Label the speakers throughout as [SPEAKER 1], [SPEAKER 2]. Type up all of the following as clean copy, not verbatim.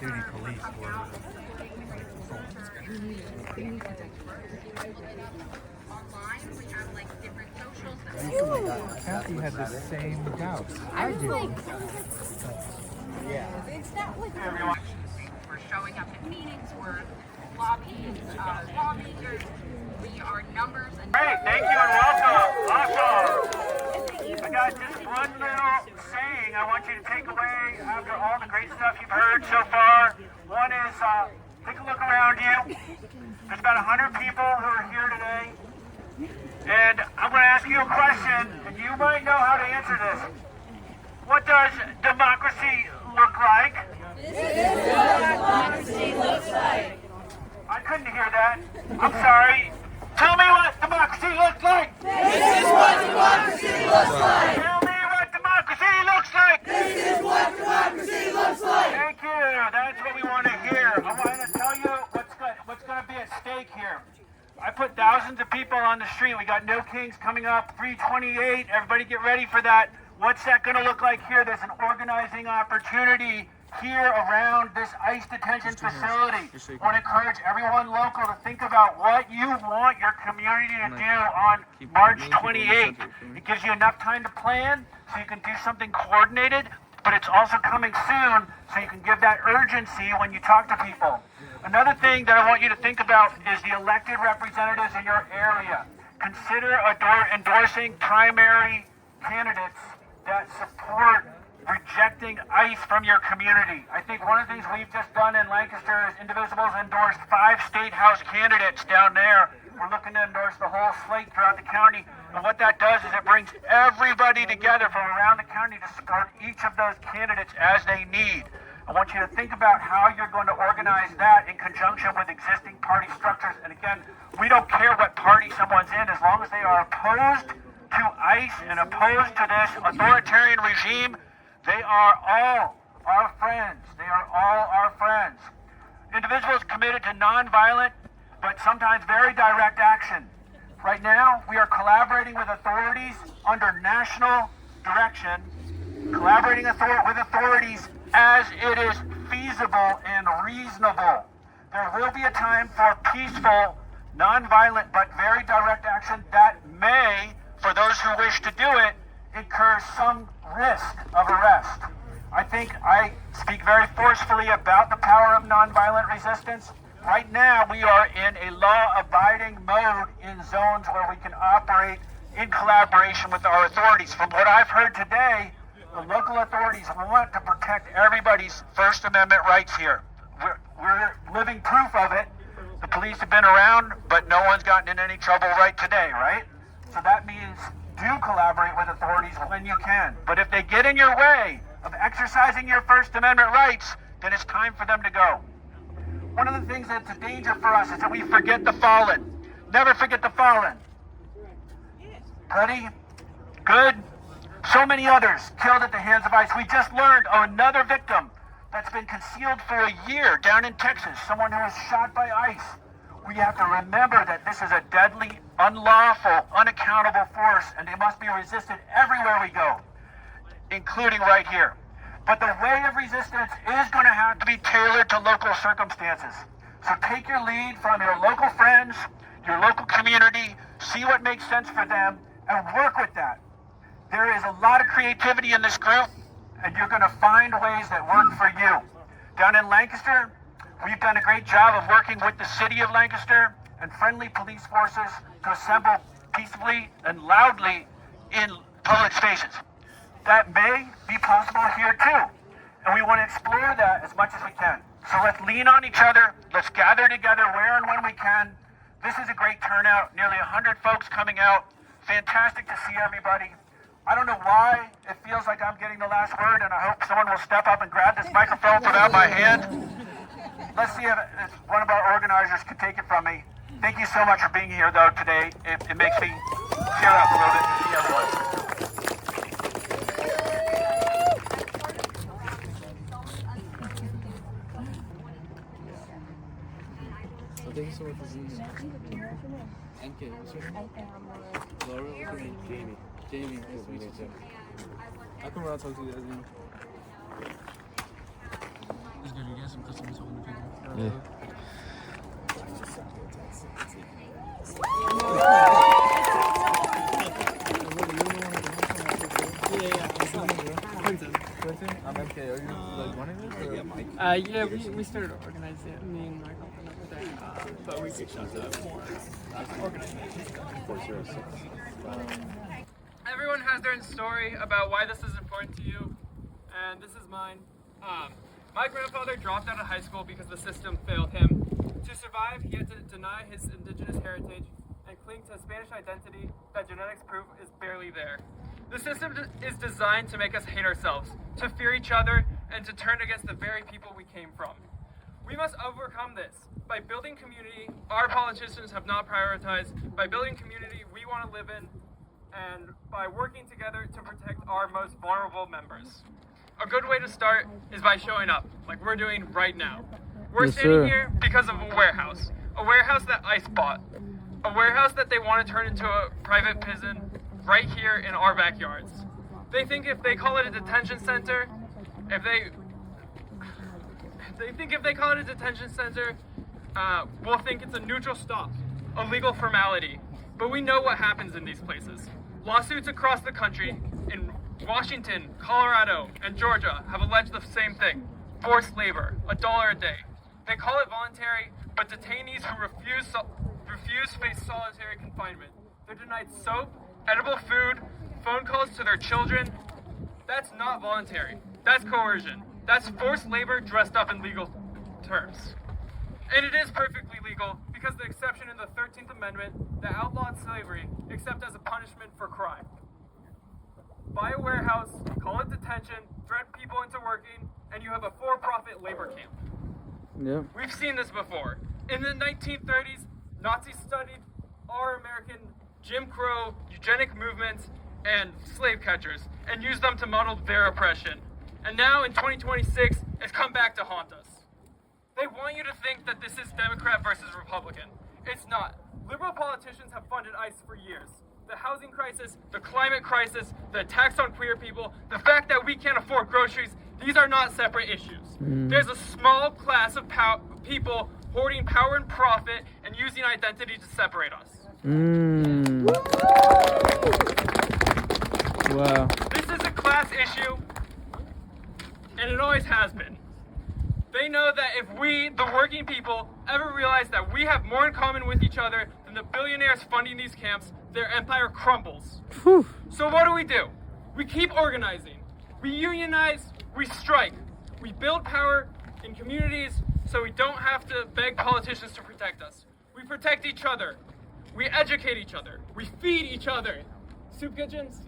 [SPEAKER 1] duty police were like Kathy had the same doubts. I do.
[SPEAKER 2] Yeah. It's not like we're showing up at meetings, we're lobbying lawmakers. We are numbers and
[SPEAKER 3] Great, thank you and welcome. Awesome. I got just one little saying I want you to take away after all the great stuff you've heard so far. One is, take a look around you. There's about 100 people who are here today. And I'm going to ask you a question, and you might know how to answer this. What does democracy look like?
[SPEAKER 4] This is what democracy looks like.
[SPEAKER 3] I couldn't hear that. I'm sorry. Tell me what democracy looks like.
[SPEAKER 4] This is what democracy looks like.
[SPEAKER 3] Tell me what democracy looks like.
[SPEAKER 4] This is what democracy looks like.
[SPEAKER 3] Thank you. That's what we want to hear. I want to tell you what's going to be at stake here. I put thousands of people on the street. We got No Kings coming up, 328. Everybody get ready for that. What's that going to look like here? There's an organizing opportunity here around this ICE detention facility. I want to encourage everyone local to think about what you want your community to do on March 28th. It gives you enough time to plan so you can do something coordinated, but it's also coming soon so you can give that urgency when you talk to people. Another thing that I want you to think about is the elected representatives in your area. Consider endorsing primary candidates that support rejecting ICE from your community. I think one of the things we've just done in Lancaster is Indivisibles endorsed 5 state house candidates down there. We're looking to endorse the whole slate throughout the county. And what that does is it brings everybody together from around the county to support each of those candidates as they need. I want you to think about how you're going to organize that in conjunction with existing party structures. And again, we don't care what party someone's in as long as they are opposed to ICE and opposed to this authoritarian regime. They are all our friends. They are all our friends. Individuals committed to nonviolent, but sometimes very direct action. Right now, we are collaborating with authorities under national direction, collaborating with authorities as it is feasible and reasonable. There will be a time for peaceful, nonviolent, but very direct action that may, for those who wish to do it, incur some risk of arrest. I think I speak very forcefully about the power of nonviolent resistance. Right now, we are in a law-abiding mode in zones where we can operate in collaboration with our authorities. From what I've heard today, the local authorities want to protect everybody's First Amendment rights here. We're living proof of it. The police have been around, but no one's gotten in any trouble right today, right? So that means do collaborate with authorities when you can. But if they get in your way of exercising your First Amendment rights, then it's time for them to go. One of the things that's a danger for us is that we forget the fallen. Never forget the fallen. Ready? Good. So many others killed at the hands of ICE. We just learned of another victim that's been concealed for a year down in Texas, someone who was shot by ICE. We have to remember that this is a deadly, unlawful, unaccountable force, and they must be resisted everywhere we go, including right here. But the way of resistance is going to have to be tailored to local circumstances. So take your lead from your local friends, your local community, see what makes sense for them, and work with that. There is a lot of creativity in this group, and you're going to find ways that work for you. Down in Lancaster, we've done a great job of working with the city of Lancaster and friendly police forces to assemble peacefully and loudly in public spaces. That may be possible here too, and we want to explore that as much as we can. So let's lean on each other, let's gather together where and when we can. This is a great turnout, nearly 100 folks coming out. Fantastic to see everybody. I don't know why it feels like I'm getting the last word, and I hope someone will step up and grab this microphone from out my hand. Let's see if one of our organizers can take it from me. Thank you so much for being here, though, today. It makes me cheer up a little bit to see everyone.
[SPEAKER 1] So thank you so much for being here. MK, what's your name? Laura, what's your name? Jamie. Jamie, nice to meet you. How come we're not talking to you guys anymore? good. You get some customers holding the people.
[SPEAKER 5] Yeah.
[SPEAKER 1] Quentin, I'm MK. Are you like running this?
[SPEAKER 6] Yeah, we started organizing it. Me and my girlfriend over there, but we reached out to more organizations. Everyone has their own story about why this is important to you, and this is mine. My grandfather dropped out of high school because the system failed him. To survive, he had to deny his indigenous heritage and cling to a Spanish identity that genetics prove is barely there. The system is designed to make us hate ourselves, to fear each other, and to turn against the very people we came from. We must overcome this. By building community our politicians have not prioritized, by building community we want to live in, and by working together to protect our most vulnerable members. A good way to start is by showing up, like we're doing right now. We're standing here because of a warehouse that ICE bought, a warehouse that they want to turn into a private prison right here in our backyards. They think if they call it a detention center, we'll think it's a neutral stop, a legal formality. But we know what happens in these places. Lawsuits across the country, in Washington, Colorado, and Georgia, have alleged the same thing: forced labor, $1 a day. They call it voluntary, but detainees who refuse face solitary confinement. They're denied soap, edible food, phone calls to their children. That's not voluntary. That's coercion. That's forced labor dressed up in legal terms. And it is perfectly legal because the exception in the 13th Amendment that outlawed slavery except as a punishment for crime. Buy a warehouse, call it detention, threaten people into working, and you have a for-profit labor camp.
[SPEAKER 5] Yep.
[SPEAKER 6] We've seen this before. In the 1930s, Nazis studied our American Jim Crow, eugenic movements, and slave catchers, and used them to model their oppression. And now in 2026, it's come back to haunt us. They want you to think that this is Democrat versus Republican. It's not. Liberal politicians have funded ICE for years. The housing crisis, the climate crisis, the attacks on queer people, the fact that we can't afford groceries, these are not separate issues. There's a small class of people hoarding power and profit and using identity to separate us.
[SPEAKER 5] Wow.
[SPEAKER 6] This is a class issue, and it always has been. They know that if we, the working people, ever realize that we have more in common with each other than the billionaires funding these camps, their empire crumbles.
[SPEAKER 5] Whew.
[SPEAKER 6] So what do? We keep organizing. We unionize, we strike. We build power in communities so we don't have to beg politicians to protect us. We protect each other. We educate each other. We feed each other. Soup kitchens?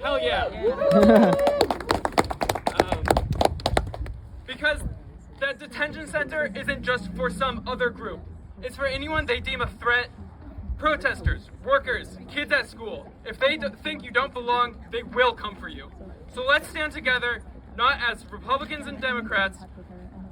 [SPEAKER 6] Hell yeah. Because that detention center isn't just for some other group. It's for anyone they deem a threat. Protesters, workers, kids at school. If they think you don't belong, they will come for you. So let's stand together, not as Republicans and Democrats,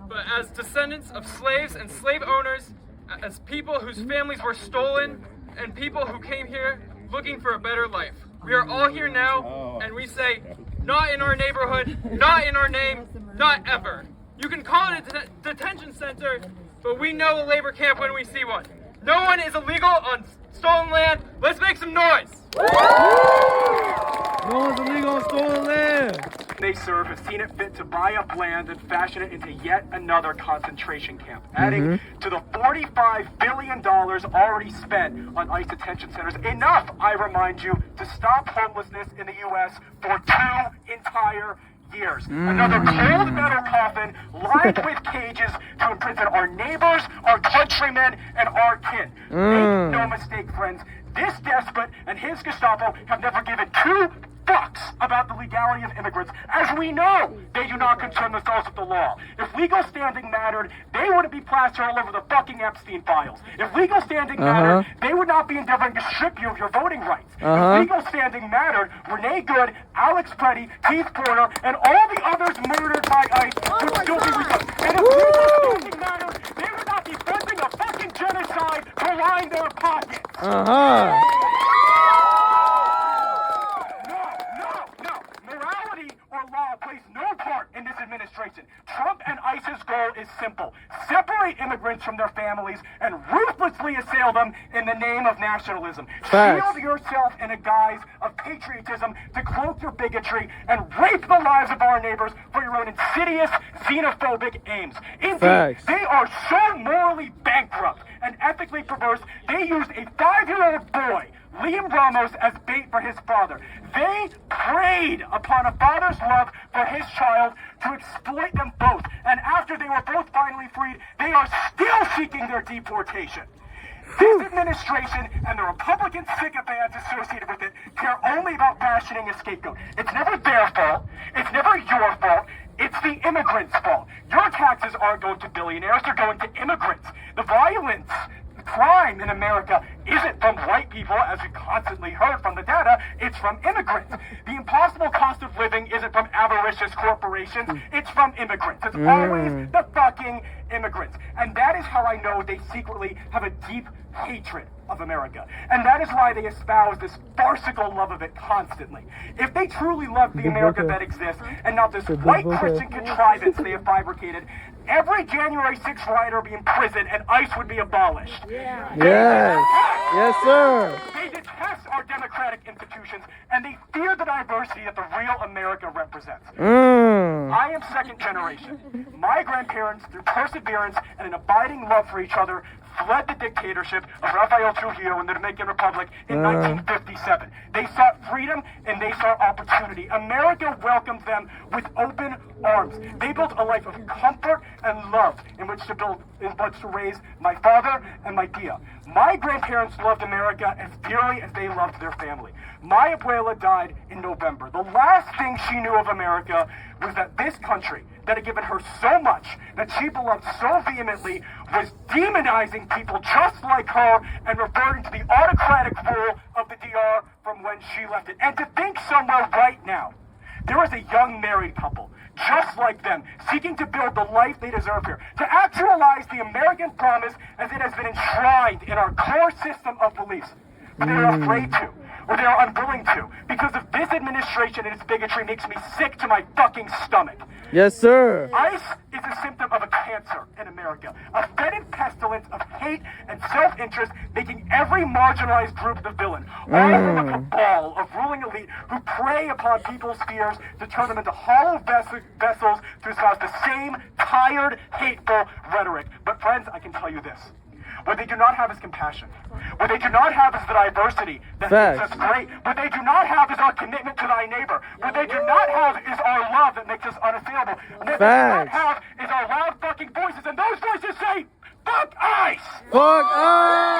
[SPEAKER 6] but as descendants of slaves and slave owners, as people whose families were stolen, and people who came here looking for a better life. We are all here now, and we say, not in our neighborhood, not in our name, not ever. You can call it a detention center, but we know a labor camp when we see one. No one is illegal on stolen land. Let's make some noise.
[SPEAKER 5] No one's illegal on stolen land.
[SPEAKER 3] They serve have seen it fit to buy up land and fashion it into yet another concentration camp, adding to the $45 billion already spent on ICE detention centers. Enough, I remind you, to stop homelessness in the U.S. for 2 entire years. Another cold metal coffin lined with cages to imprison our neighbors, our countrymen, and our kin. Make no mistake, friends, this despot and his Gestapo have never given 2 fucks about the legality of immigrants, as we know they do not concern themselves with the law. If legal standing mattered, they wouldn't be plastered all over the fucking Epstein files. If legal standing mattered, they would not be endeavoring to strip you of your voting rights. If legal standing mattered, Renee Good, Alex Preddy, Keith Porter, and all the others murdered by ICE would still be returned. And if legal standing mattered, they would not be funding a fucking genocide to line their pockets. Morality or law plays no part in this administration. Trump and ICE's goal is simple. Separate immigrants from their families and ruthlessly assail them in the name of nationalism.
[SPEAKER 5] Facts.
[SPEAKER 3] Shield yourself in a guise of patriotism to cloak your bigotry and rape the lives of our neighbors for your own insidious xenophobic aims. Indeed,
[SPEAKER 5] Facts.
[SPEAKER 3] they are so morally bankrupt and ethically perverse, they used a 5-year-old boy, Liam Ramos, as bait for his father. They preyed upon a father's love for his child to exploit them both. And after they were both finally freed, they are still seeking their deportation. This administration and the Republican sycophants associated with it care only about fashioning a scapegoat. It's never their fault. It's never your fault. It's the immigrants' fault. Your taxes aren't going to billionaires. They're going to immigrants. The violence, the crime in America isn't from white people, as we constantly heard from the data. It's from immigrants. The impossible cost of living isn't from avaricious corporations. It's from immigrants. It's always the fucking immigrants. And that is how I know they secretly have a deep hatred of America. And that is why they espouse this farcical love of it constantly. If they truly loved the America that exists and not this white Christian contrivance they have fabricated, every January 6th rioter would be in prison and ICE would be abolished.
[SPEAKER 5] Yes. Yes, sir.
[SPEAKER 3] They detest our democratic institutions and they fear the diversity that the real America represents. I am second generation. My grandparents, through perseverance and an abiding love for each other, fled the dictatorship of Rafael Trujillo in the Dominican Republic in 1957. They sought freedom and they sought opportunity. America welcomed them with open arms. They built a life of comfort and love in which to raise my father and my tia. My grandparents loved America as dearly as they loved their family. My abuela died in November. The last thing she knew of America was that this country, that had given her so much, that she beloved so vehemently, was demonizing people just like her and reverting to the autocratic rule of the DR from when she left it. And to think somewhere right now, there is a young married couple, just like them, seeking to build the life they deserve here, to actualize the American promise as it has been enshrined in our core system of beliefs. But they are afraid to, or they are unwilling to, because of this administration and its bigotry makes me sick to my fucking stomach.
[SPEAKER 5] Yes, sir.
[SPEAKER 3] ICE is a symptom of a cancer in America, a fetid pestilence of hate and self-interest, making every marginalized group the villain. All from a cabal of ruling elite who prey upon people's fears to turn them into hollow vessels to espouse the same tired, hateful rhetoric. But friends, I can tell you this. What they do not have is compassion. What they do not have is the diversity that makes us great. What they do not have is our commitment to thy neighbor. What they do not have is our love that makes us unassailable. What they do not have is our loud fucking voices. And those voices say, fuck ICE!
[SPEAKER 5] Fuck ICE!